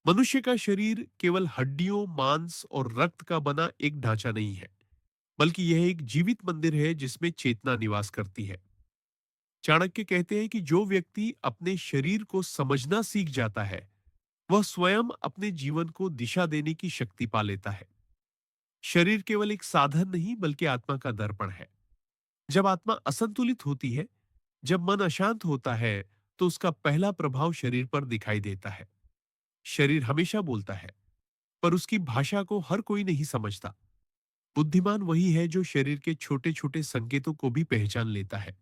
मनुष्य का शरीर केवल हड्डियों, मांस और रक्त का बना एक ढांचा नहीं है, बल्कि यह एक जीवित मंदिर है जिसमें चेतना निवास करती है। चाणक्य कहते हैं कि जो व्यक्ति अपने शरीर को समझना सीख जाता है, वह स्वयं अपने जीवन को दिशा देने की शक्ति पा लेता है। शरीर केवल एक साधन नहीं, बल्कि आत्मा का दर्पण है। जब आत्मा असंतुलित होती है, जब मन अशांत होता है, तो उसका पहला प्रभाव शरीर पर दिखाई देता है। शरीर हमेशा बोलता है, पर उसकी भाषा को हर कोई नहीं समझता। बुद्धिमान वही है जो शरीर के छोटे छोटे संकेतों को भी पहचान लेता है।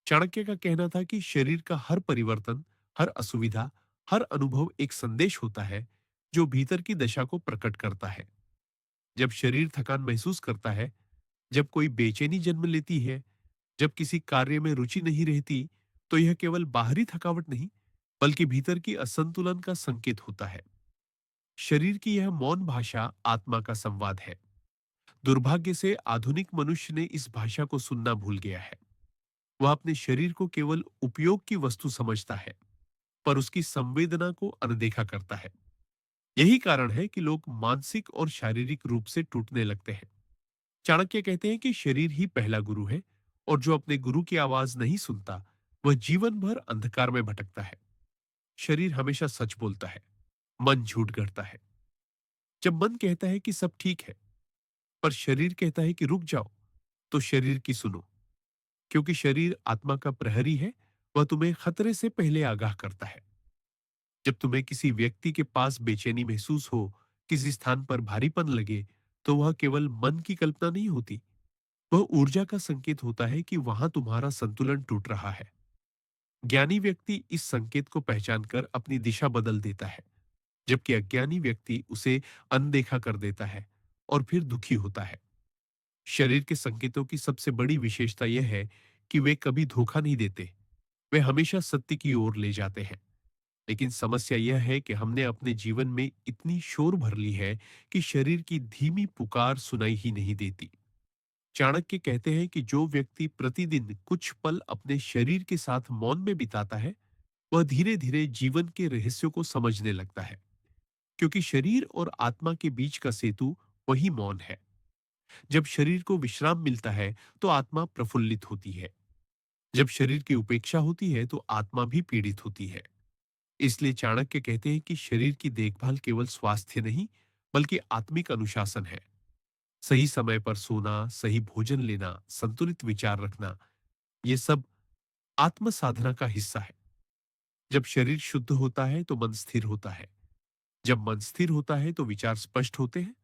चाणक्य का कहना था कि शरीर का हर परिवर्तन, हर असुविधा, हर अनुभव एक संदेश होता है जो भीतर की दशा को प्रकट करता है। जब शरीर थकान महसूस करता है, जब कोई बेचैनी जन्म लेती है, जब किसी कार्य में रुचि नहीं रहती, तो यह केवल बाहरी थकावट नहीं, बल्कि भीतर की असंतुलन का संकेत होता है। शरीर की यह मौन भाषा आत्मा का संवाद है। दुर्भाग्य से आधुनिक मनुष्य ने इस भाषा को सुनना भूल गया है। वह अपने शरीर को केवल उपयोग की वस्तु समझता है, पर उसकी संवेदना को अनदेखा करता है। यही कारण है कि लोग मानसिक और शारीरिक रूप से टूटने लगते हैं। चाणक्य कहते हैं कि शरीर ही पहला गुरु है, और जो अपने गुरु की आवाज नहीं सुनता, वह जीवन भर अंधकार में भटकता है। शरीर हमेशा सच बोलता है, मन झूठ गढ़ता है। जब मन कहता है कि सब ठीक है, पर शरीर कहता है कि रुक जाओ, तो शरीर की सुनो, क्योंकि शरीर आत्मा का प्रहरी है। वह तुम्हें खतरे से पहले आगाह करता है। जब तुम्हें किसी व्यक्ति के पास बेचैनी महसूस हो, किसी स्थान पर भारीपन लगे, तो वह केवल मन की कल्पना नहीं होती, वह ऊर्जा का संकेत होता है कि वहां तुम्हारा संतुलन टूट रहा है। ज्ञानी व्यक्ति इस संकेत को पहचानकर अपनी दिशा बदल देता है, जबकि अज्ञानी व्यक्ति उसे अनदेखा कर देता है और फिर दुखी होता है। शरीर के संकेतों की सबसे बड़ी विशेषता यह है कि वे कभी धोखा नहीं देते, वे हमेशा सत्य की ओर ले जाते हैं। लेकिन समस्या यह है कि हमने अपने जीवन में इतनी शोर भर ली है कि शरीर की धीमी पुकार सुनाई ही नहीं देती। चाणक्य कहते हैं कि जो व्यक्ति प्रतिदिन कुछ पल अपने शरीर के साथ मौन में बिताता है, वह धीरे धीरे जीवन के रहस्यों को समझने लगता है, क्योंकि शरीर और आत्मा के बीच का सेतु वही मौन है। जब शरीर को विश्राम मिलता है, तो आत्मा प्रफुल्लित होती है। जब शरीर की उपेक्षा होती है, तो आत्मा भी पीड़ित होती है। इसलिए चाणक्य कहते हैं कि शरीर की देखभाल केवल स्वास्थ्य नहीं, बल्कि आत्मिक अनुशासन है। सही समय पर सोना, सही भोजन लेना, संतुलित विचार रखना, ये सब आत्म साधना का हिस्सा है। जब शरीर शुद्ध होता है, तो मन स्थिर होता है। जब मन स्थिर होता है, तो विचार स्पष्ट होते हैं,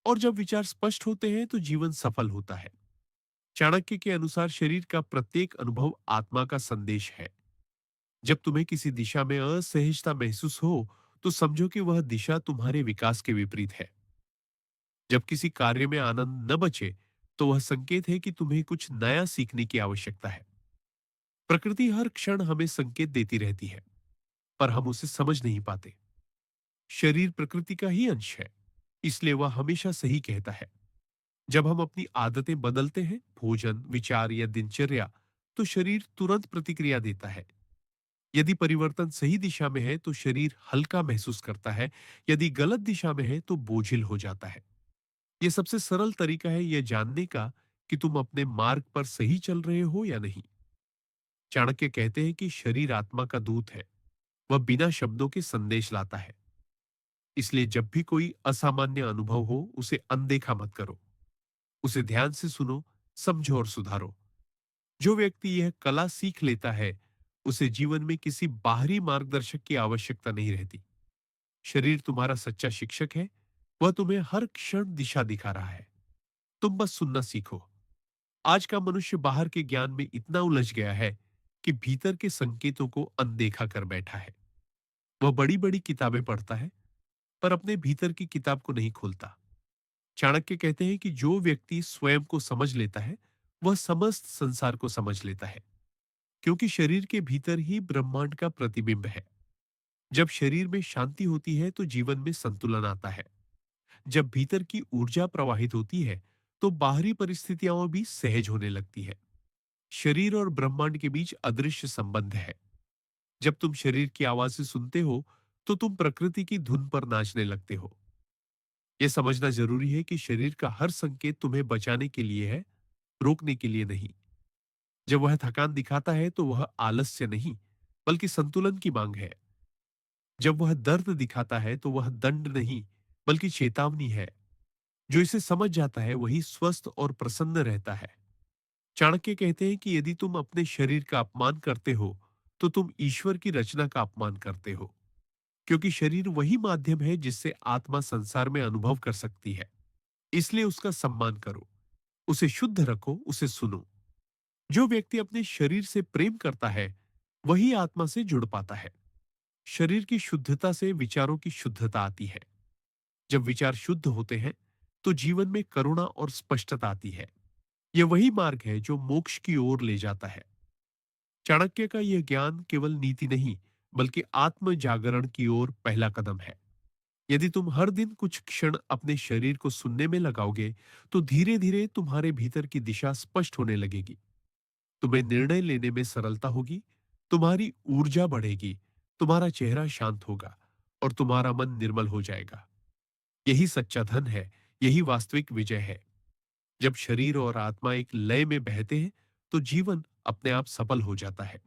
और जब विचार स्पष्ट होते हैं, तो जीवन सफल होता है। चाणक्य के अनुसार शरीर का प्रत्येक अनुभव आत्मा का संदेश है। जब तुम्हें किसी दिशा में असहजता महसूस हो, तो समझो कि वह दिशा तुम्हारे विकास के विपरीत है। जब किसी कार्य में आनंद न बचे, तो वह संकेत है कि तुम्हें कुछ नया सीखने की आवश्यकता है। प्रकृति हर क्षण हमें संकेत देती रहती है, पर हम उसे समझ नहीं पाते। शरीर प्रकृति का ही अंश है, इसलिए वह हमेशा सही कहता है। जब हम अपनी आदतें बदलते हैं, भोजन, विचार या दिनचर्या, तो शरीर तुरंत प्रतिक्रिया देता है। यदि परिवर्तन सही दिशा में है, तो शरीर हल्का महसूस करता है। यदि गलत दिशा में है, तो बोझिल हो जाता है। यह सबसे सरल तरीका है यह जानने का कि तुम अपने मार्ग पर सही चल रहे हो या नहीं। चाणक्य कहते हैं कि शरीर आत्मा का दूत है। वह बिना शब्दों के संदेश लाता है। इसलिए जब भी कोई असामान्य अनुभव हो, उसे अनदेखा मत करो। उसे ध्यान से सुनो, समझो और सुधारो। जो व्यक्ति यह कला सीख लेता है, उसे जीवन में किसी बाहरी मार्गदर्शक की आवश्यकता नहीं रहती। शरीर तुम्हारा सच्चा शिक्षक है। वह तुम्हें हर क्षण दिशा दिखा रहा है। तुम बस सुनना सीखो। आज का मनुष्य बाहर के ज्ञान में इतना उलझ गया है कि भीतर के संकेतों को अनदेखा कर बैठा है। वह बड़ी बड़ी किताबें पढ़ता है, पर अपने भीतर की किताब को नहीं खोलता। चाणक्य कहते हैं कि जो व्यक्ति स्वयं को समझ लेता है, वह समस्त संसार को समझ लेता है, क्योंकि शरीर के भीतर ही ब्रह्मांड का प्रतिबिंब है। जब शरीर में शांति होती है, तो जीवन में संतुलन आता है। जब भीतर की ऊर्जा प्रवाहित होती है, तो बाहरी परिस्थितियां भी सहज होने लगती है। शरीर और ब्रह्मांड के बीच अदृश्य संबंध है। जब तुम शरीर की आवाजें सुनते हो, तो तुम प्रकृति की धुन पर नाचने लगते हो। यह समझना जरूरी है कि शरीर का हर संकेत तुम्हें बचाने के लिए है, रोकने के लिए नहीं। जब वह थकान दिखाता है तो वह आलस्य नहीं, बल्कि संतुलन की मांग है। जब वह दर्द दिखाता है तो वह दंड नहीं, बल्कि चेतावनी है। जो इसे समझ जाता है वही स्वस्थ और प्रसन्न रहता है। चाणक्य कहते हैं कि यदि तुम अपने शरीर का अपमान करते हो, तो तुम ईश्वर की रचना का अपमान करते हो, क्योंकि शरीर वही माध्यम है जिससे आत्मा संसार में अनुभव कर सकती है। इसलिए उसका सम्मान करो, उसे शुद्ध रखो, उसे सुनो। जो व्यक्ति अपने शरीर से प्रेम करता है, वही आत्मा से जुड़ पाता है। शरीर की शुद्धता से विचारों की शुद्धता आती है। जब विचार शुद्ध होते हैं, तो जीवन में करुणा और स्पष्टता आती है। यह वही मार्ग है जो मोक्ष की ओर ले जाता है। चाणक्य का यह ज्ञान केवल नीति नहीं, बल्कि आत्म जागरण की ओर पहला कदम है। यदि तुम हर दिन कुछ क्षण अपने शरीर को सुनने में लगाओगे, तो धीरे धीरे तुम्हारे भीतर की दिशा स्पष्ट होने लगेगी। तुम्हें निर्णय लेने में सरलता होगी, तुम्हारी ऊर्जा बढ़ेगी, तुम्हारा चेहरा शांत होगा और तुम्हारा मन निर्मल हो जाएगा। यही सच्चा धन है, यही वास्तविक विजय है। जब शरीर और आत्मा एक लय में बहते हैं, तो जीवन अपने आप सफल हो जाता है।